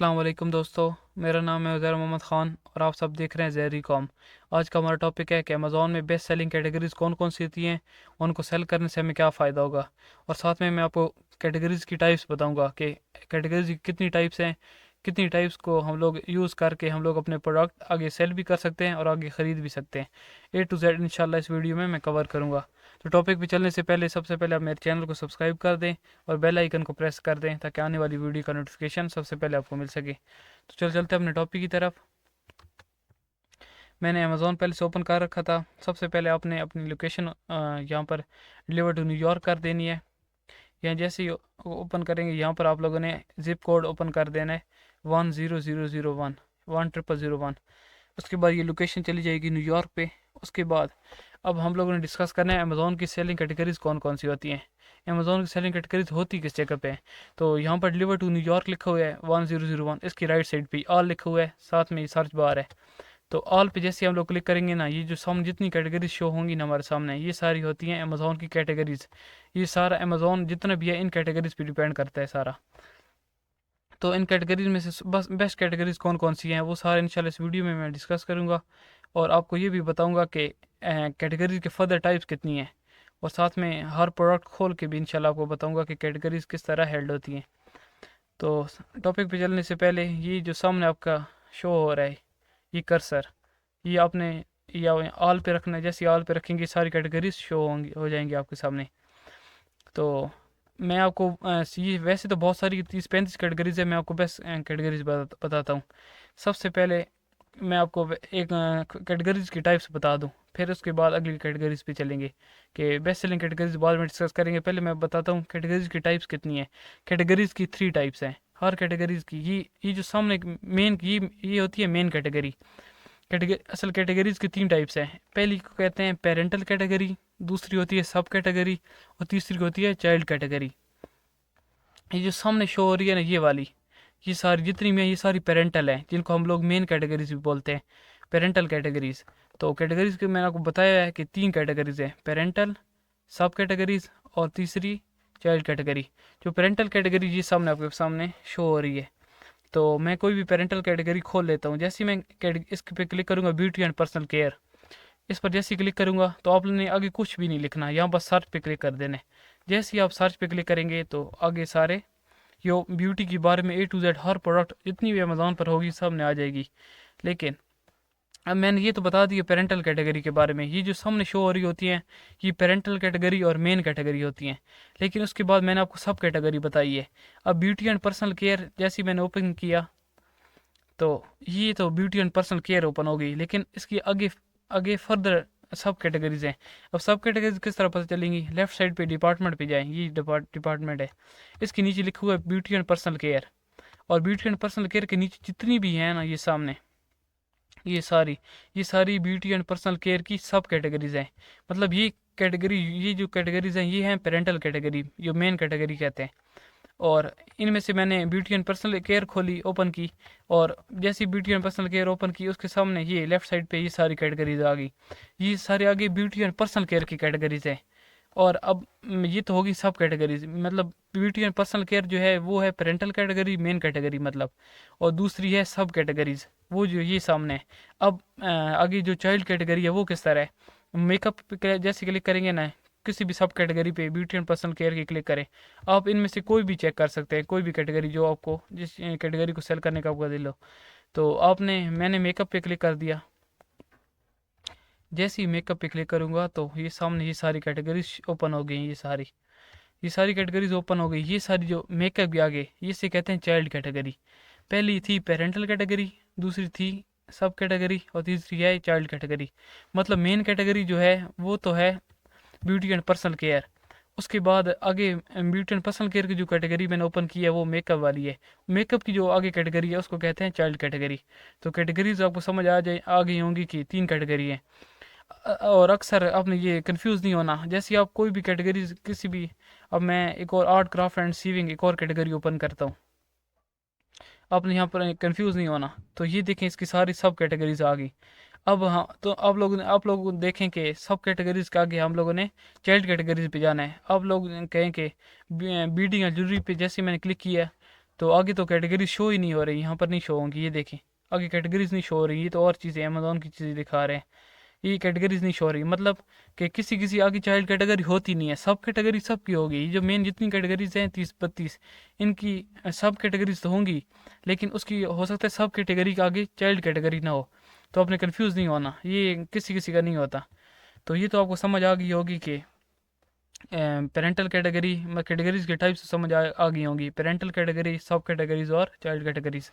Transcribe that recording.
अस्सलाम वालेकुम दोस्तों। मेरा नाम है उज़ैर मोहम्मद ख़ान और आप सब देख रहे हैं ज़हरी कॉम। आज का हमारा टॉपिक है कि अमेज़ॉन में बेस्ट सेलिंग कैटेगरीज़ कौन कौन सी होती हैं, उनको सेल करने से हमें क्या फ़ायदा होगा। और साथ में मैं आपको कैटेगरीज़ की टाइप्स बताऊंगा कि कैटेगरीज़ की कितनी टाइप्स हैं, कितनी टाइप्स को हम लोग यूज़ करके हम लोग अपने प्रोडक्ट आगे सेल भी कर सकते हैं और आगे ख़रीद भी सकते हैं। ए टू जेड इंशाल्लाह इस वीडियो में मैं कवर करूँगा। तो टॉपिक पे चलने से पहले सबसे पहले आप मेरे चैनल को सब्सक्राइब कर दें और बेल आइकन को प्रेस कर दें ताकि आने वाली वीडियो का नोटिफिकेशन सबसे पहले आपको मिल सके। तो चलते हैं अपने टॉपिक की तरफ। मैंने अमेज़ोन पहले से ओपन कर रखा था। सबसे पहले आपने अपनी लोकेशन यहाँ पर डिलीवर टू न्यूयॉर्क कर देनी है। यहाँ जैसे ही ओपन करेंगे यहाँ पर आप लोगों ने जिप कोड ओपन कर देना है 10001 10001। उसके बाद ये लोकेशन चली जाएगी न्यूयॉर्क पे। उसके बाद अब हम लोगों ने डिस्कस करना है अमेज़ोन की सेलिंग कैटेगरीज कौन कौन सी होती हैं। अमेज़ोन की सेलिंग कैटेगरीज होती किस जगह पे है। तो यहाँ पर डिलीवर टू न्यूयॉर्क लिखा हुआ है 1001, इसकी राइट साइड पे ऑल लिखा हुआ है, साथ में सर्च बार है। तो ऑल पे जैसे हम लोग क्लिक करेंगे ना, ये जो सामने जितनी कैटेगरीज शो होंगी ना हमारे सामने, ये सारी होती हैं अमेज़ोन की कैटेगरीज। ये सारा अमेज़ोन जितना भी है इन कैटेगरीज पे डिपेंड करता है सारा। तो इन कैटेगरीज में से बस बेस्ट कैटेगरीज कौन कौन सी हैं वो सारे इंशाल्लाह इस वीडियो में मैं डिस्कस करूँगा। और आपको ये भी बताऊँगा कि कैटेगरीज के फर्दर टाइप्स कितनी हैं। और साथ में हर प्रोडक्ट खोल के भी इंशाल्लाह आपको बताऊँगा कि कैटेगरीज किस तरह हेल्ड होती हैं। तो टॉपिक पे चलने से पहले ये जो सामने आपका शो हो रहा है, ये कर्सर, ये आपने या ऑल पे रखना है। जैसे ऑल पे रखेंगे सारी कैटेगरीज शो होंगी, हो जाएंगी आपके सामने। तो मैं आपको ये वैसे तो बहुत सारी 30-35 कैटेगरीज है, मैं आपको बेस्ट कैटेगरीज बताता हूँ। सबसे पहले मैं आपको एक कैटेगरीज की टाइप्स बता दूँ, फिर उसके बाद अगली कैटेगरीज पे चलेंगे कि बेस्ट सेलिंग कैटेगरीज बाद में डिस्कस करेंगे। पहले मैं बताता हूँ कैटेगरीज की टाइप्स कितनी है। कैटेगरीज की 3 टाइप्स हैं हर कैटेगरीज की। ये जो सामने मेन ये होती है मेन कैटेगरी। कैटेगरी असल कैटेगरीज की 3 टाइप्स हैं। पहली को कहते हैं पेरेंटल कैटेगरी, दूसरी होती है सब कैटेगरी और तीसरी होती है चाइल्ड कैटेगरी। ये जो सामने शो हो रही है ना ये वाली, ये सारी जितनी भी हैं ये सारी पेरेंटल हैं, जिनको हम लोग मेन कैटेगरीज भी बोलते हैं, पेरेंटल कैटेगरीज। तो कैटेगरीज के मैंने आपको बताया है कि 3 कैटेगरीज हैं, पेरेंटल, सब कैटेगरीज और तीसरी चाइल्ड कैटेगरी। जो पेरेंटल कैटेगरी ये सामने आपके सामने शो हो रही है। तो मैं कोई भी पेरेंटल कैटेगरी खोल लेता हूँ। जैसे ही मैं इस पे क्लिक करूँगा ब्यूटी एंड पर्सनल केयर, इस पर जैसे ही क्लिक करूँगा तो आपने आगे कुछ भी नहीं लिखना, यहाँ बस सर्च पे क्लिक कर देना है। जैसे ही आप सर्च पे क्लिक करेंगे तो आगे सारे यो ब्यूटी के बारे में ए टू जेड हर प्रोडक्ट जितनी भी अमेज़ोन पर होगी सामने आ जाएगी। लेकिन अब मैंने ये तो बता दिया पेरेंटल कैटेगरी के बारे में। ये जो सामने शो हो रही होती हैं ये पेरेंटल कैटेगरी और मेन कैटेगरी होती हैं। लेकिन उसके बाद मैंने आपको सब कैटेगरी बताई है। अब ब्यूटी एंड पर्सनल केयर जैसे ही मैंने ओपन किया तो ये तो beauty and personal care open हो गई, लेकिन इसकी आगे आगे फर्दर सब कैटेगरीज हैं। अब सब कैटेगरीज किस तरह पता चलेंगी, लेफ्ट साइड पे डिपार्टमेंट पे जाएं, ये डिपार्टमेंट है, इसके नीचे लिखा हुआ है ब्यूटी एंड पर्सनल केयर। और ब्यूटी एंड पर्सनल केयर के नीचे जितनी भी हैं ना ये सामने, ये सारी ये सारी ब्यूटी एंड पर्सनल केयर की सब कैटेगरीज हैं। मतलब ये कैटेगरी, ये जो कैटेगरीज हैं ये हैं पेरेंटल कैटेगरी, जो मेन कैटेगरी कहते हैं। और इनमें से मैंने ब्यूटी एंड पर्सनल केयर खोली, ओपन की, और जैसी beauty and personal care open की उसके सामने ये लेफ्ट साइड पे ये सारी कैटेगरीज आ गई। ये सारे आगे ब्यूटी एंड पर्सनल केयर की कैटेगरीज है। और अब ये तो होगी सब कैटेगरीज। मतलब ब्यूटी एंड पर्सनल केयर जो है वो है पेरेंटल कैटेगरी, मेन कैटेगरी मतलब, और दूसरी है सब कैटेगरीज, वो जो ये सामने है। अब आगे जो चाइल्ड कैटेगरी है वो किस तरह है। मेकअप पे जैसे क्लिक करेंगे ना, किसी भी सब कैटेगरी पे ब्यूटी एंड पर्सनल केयर की क्लिक करें, आप इनमें से कोई भी चेक कर सकते हैं, कोई भी कैटेगरी जो आपको जिस कैटेगरी को सेल करने का आपका दिल हो। तो मैंने मेकअप पे क्लिक कर दिया। जैसे ही मेकअप पे क्लिक करूंगा तो ये सामने ये सारी कैटेगरीज ओपन हो गई। ये सारी कैटेगरीज ओपन हो गई। ये सारी जो मेकअप के आगे ये से कहते हैं चाइल्ड कैटेगरी। पहली थी पेरेंटल कैटेगरी, दूसरी थी सब कैटेगरी और तीसरी है चाइल्ड कैटेगरी। मतलब मेन कैटेगरी जो है वो तो है ब्यूटी एंड पर्सनल केयर। उसके बाद आगे ब्यूटी एंड पर्सनल केयर की जो कैटेगरी मैंने ओपन की है वो मेकअप वाली है। मेकअप की जो आगे कैटेगरी है उसको कहते हैं चाइल्ड कैटेगरी। तो कैटेगरीज आपको समझ आ गई होंगी कि 3 कैटेगरी है। और अक्सर आपने ये कंफ्यूज नहीं होना। जैसे आप कोई भी कैटेगरी किसी भी, अब मैं एक और आर्ट क्राफ्ट एंड सीविंग एक और कैटेगरी ओपन करता हूँ, आपने यहाँ पर कंफ्यूज नहीं होना। तो ये देखें इसकी सारी सब कैटेगरीज आ गई। अब हाँ, तो आप लोग देखें कि सब कैटेगरीज के आगे हम लोगों ने चाइल्ड कैटेगरीज पे जाना है। आप लोग कहें कि बीडिंग या ज्वेलरी पे जैसे मैंने क्लिक किया तो आगे तो कैटेगरीज शो ही नहीं हो रही, यहाँ पर नहीं शो होंगी, ये देखें आगे कैटेगरीज नहीं शो हो रही, ये तो और चीज़ें अमेज़ोन की चीज़ें दिखा रहे हैं, ये कैटेगरीज नहीं शो हो रही, मतलब कि किसी किसी आगे चाइल्ड कैटेगरी होती नहीं है, सब कैटेगरी सबकी होगी, ये जो मेन जितनी कैटेगरीज हैं 30-32 इनकी सब कैटेगरीज तो होंगी, लेकिन उसकी हो सकता है सब कैटेगरी के आगे चाइल्ड कैटेगरी ना हो, तो आपने कंफ्यूज नहीं होना, ये किसी किसी का नहीं होता। तो ये तो आपको समझ आ गई होगी कि पेरेंटल कैटेगरी कैटेगरीज के टाइप्स समझ आ गई होंगी, पेरेंटल कैटेगरी, सब कैटेगरीज और चाइल्ड कैटेगरीज।